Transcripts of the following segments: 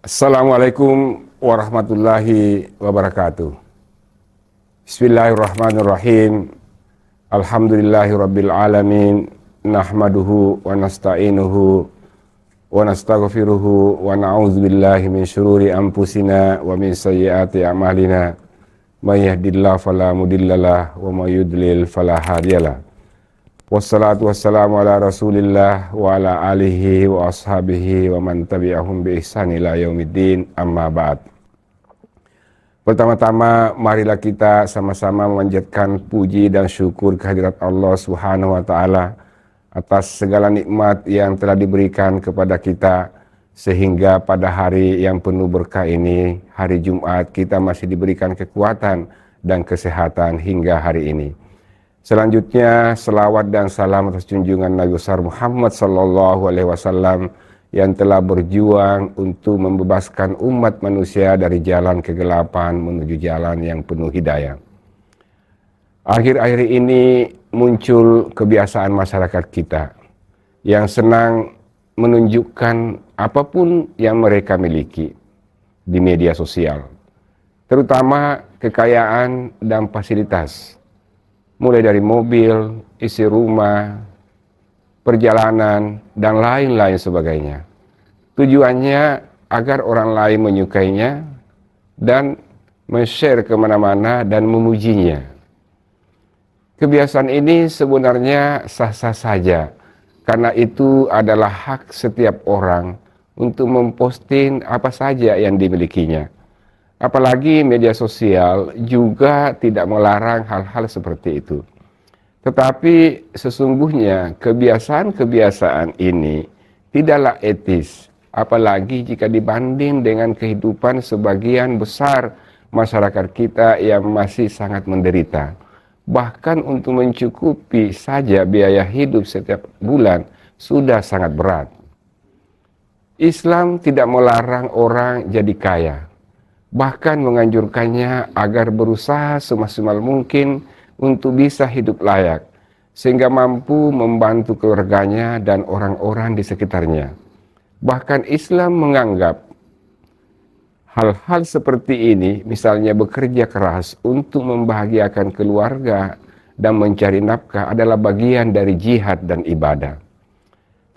Assalamualaikum warahmatullahi wabarakatuh. Bismillahirrahmanirrahim. Alhamdulillahirabbil alamin. Nahmaduhu wa nasta'inuhu wa nastaghfiruhu wa na'udzubillahi min syururi anfusina wa min sayyiati a'malina. May yahdihillahu fala mudhillalah wa may yudlil fala hadiyalah. Wassalatu wassalamu ala rasulillah wa ala alihi wa ashabihi wa man tabi'ahum bi ihsan ila yaumiddin, amma ba'd. Pertama-tama marilah kita sama-sama memanjatkan puji dan syukur kehadirat Allah Subhanahu wa taala atas segala nikmat yang telah diberikan kepada kita, sehingga pada hari yang penuh berkah ini, hari Jumat, kita masih diberikan kekuatan dan kesehatan hingga hari ini. Selanjutnya, selawat dan salam atas junjungan Nabi besar Muhammad sallallahu alaihi wasallam yang telah berjuang untuk membebaskan umat manusia dari jalan kegelapan menuju jalan yang penuh hidayah. Akhir-akhir ini muncul kebiasaan masyarakat kita yang senang menunjukkan apapun yang mereka miliki di media sosial, terutama kekayaan dan fasilitas. Mulai dari mobil, isi rumah, perjalanan, dan lain-lain sebagainya. Tujuannya agar orang lain menyukainya dan men-share kemana-mana dan memujinya. Kebiasaan ini sebenarnya sah-sah saja, karena itu adalah hak setiap orang untuk memposting apa saja yang dimilikinya. Apalagi media sosial juga tidak melarang hal-hal seperti itu. Tetapi sesungguhnya kebiasaan-kebiasaan ini tidaklah etis, apalagi jika dibanding dengan kehidupan sebagian besar masyarakat kita yang masih sangat menderita. Bahkan untuk mencukupi saja biaya hidup setiap bulan sudah sangat berat. Islam tidak melarang orang jadi kaya, bahkan menganjurkannya agar berusaha semaksimal mungkin untuk bisa hidup layak, sehingga mampu membantu keluarganya dan orang-orang di sekitarnya. Bahkan Islam menganggap hal-hal seperti ini, misalnya bekerja keras untuk membahagiakan keluarga dan mencari nafkah, adalah bagian dari jihad dan ibadah.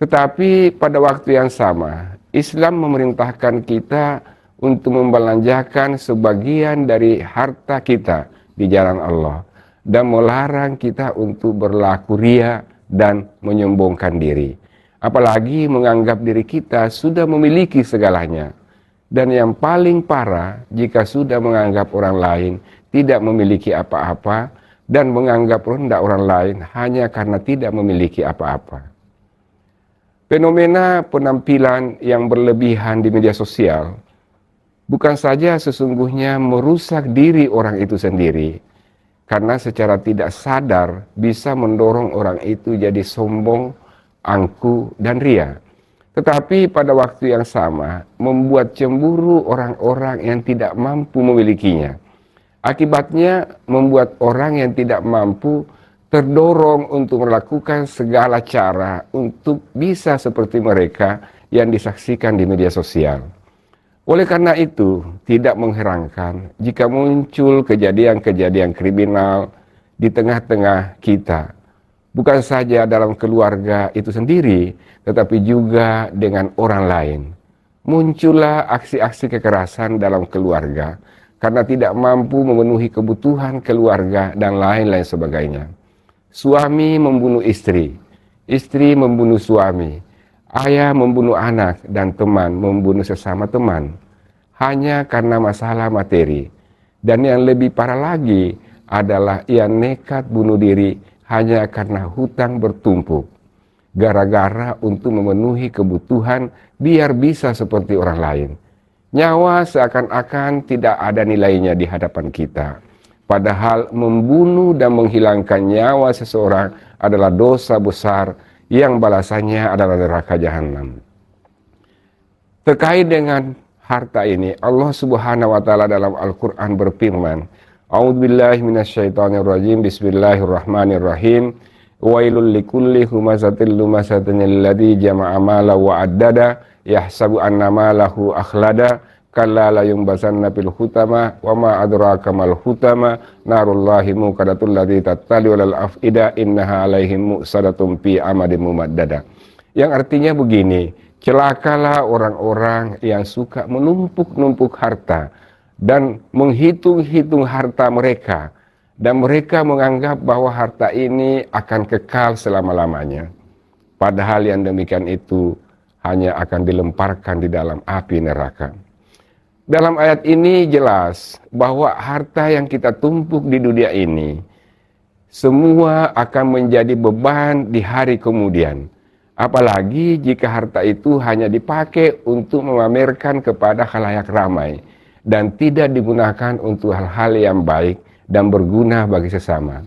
Tetapi pada waktu yang sama, Islam memerintahkan kita untuk membelanjakan sebagian dari harta kita di jalan Allah dan melarang kita untuk berlaku ria dan menyombongkan diri, apalagi menganggap diri kita sudah memiliki segalanya. Dan yang paling parah, jika sudah menganggap orang lain tidak memiliki apa-apa dan menganggap rendah orang lain hanya karena tidak memiliki apa-apa. Fenomena penampilan yang berlebihan di media sosial bukan saja sesungguhnya merusak diri orang itu sendiri, karena secara tidak sadar bisa mendorong orang itu jadi sombong, angkuh, dan ria. Tetapi pada waktu yang sama membuat cemburu orang-orang yang tidak mampu memilikinya. Akibatnya membuat orang yang tidak mampu terdorong untuk melakukan segala cara untuk bisa seperti mereka yang disaksikan di media sosial. Oleh karena itu, tidak mengherankan jika muncul kejadian-kejadian kriminal di tengah-tengah kita. Bukan saja dalam keluarga itu sendiri, tetapi juga dengan orang lain. Muncullah aksi-aksi kekerasan dalam keluarga karena tidak mampu memenuhi kebutuhan keluarga dan lain-lain sebagainya. Suami membunuh istri, istri membunuh suami, ayah membunuh anak, dan teman membunuh sesama teman, hanya karena masalah materi. Dan yang lebih parah lagi adalah ia nekat bunuh diri hanya karena hutang bertumpuk, gara-gara untuk memenuhi kebutuhan biar bisa seperti orang lain. Nyawa seakan-akan tidak ada nilainya di hadapan kita. Padahal membunuh dan menghilangkan nyawa seseorang adalah dosa besar yang balasannya adalah neraka jahanam. Terkait dengan harta ini, Allah Subhanahu wa taala dalam Al-Qur'an berfirman, A'udzubillahi minasyaitonirrajim, bismillahirrahmanirrahim. Wailul likulli humazatil lumazatin alladzi jama'a mala wa addada yahsabu annama lahu akhlada kalla la yumbazanna fil hutama wa ma adraka mal hutama narullahi muqadatul ladzi tattali wal afida innaha alaihim musadatun fi amadin mumaddada. Yang artinya begini, celakalah orang-orang yang suka menumpuk-numpuk harta dan menghitung-hitung harta mereka, dan mereka menganggap bahwa harta ini akan kekal selama-lamanya. Padahal yang demikian itu hanya akan dilemparkan di dalam api neraka. Dalam ayat ini jelas bahwa harta yang kita tumpuk di dunia ini semua akan menjadi beban di hari kemudian. Apalagi jika harta itu hanya dipakai untuk memamerkan kepada khalayak ramai dan tidak digunakan untuk hal-hal yang baik dan berguna bagi sesama.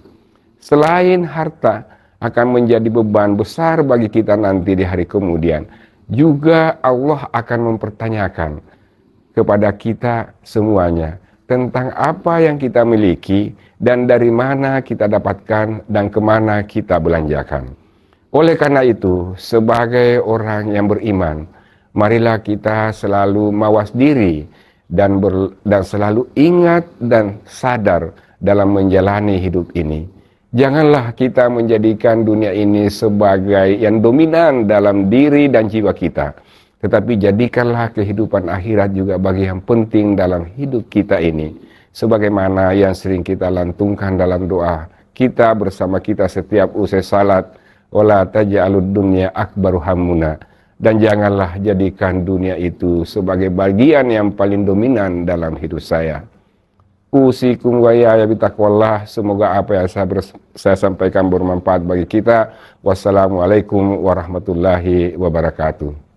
Selain harta akan menjadi beban besar bagi kita nanti di hari kemudian, juga Allah akan mempertanyakan kepada kita semuanya tentang apa yang kita miliki dan dari mana kita dapatkan dan kemana kita belanjakan. Oleh karena itu, sebagai orang yang beriman, marilah kita selalu mawas diri dan selalu ingat dan sadar dalam menjalani hidup ini. Janganlah kita menjadikan dunia ini sebagai yang dominan dalam diri dan jiwa kita, tetapi jadikanlah kehidupan akhirat juga bagi yang penting dalam hidup kita ini, sebagaimana yang sering kita lantungkan dalam doa kita bersama kita setiap usai salat, wala taj'alud dunya akbaru hammuna, dan janganlah jadikan dunia itu sebagai bagian yang paling dominan dalam hidup saya. Usikum wa ya bitaqwallah. Semoga apa yang saya sampaikan bermanfaat bagi kita. Wassalamualaikum warahmatullahi wabarakatuh.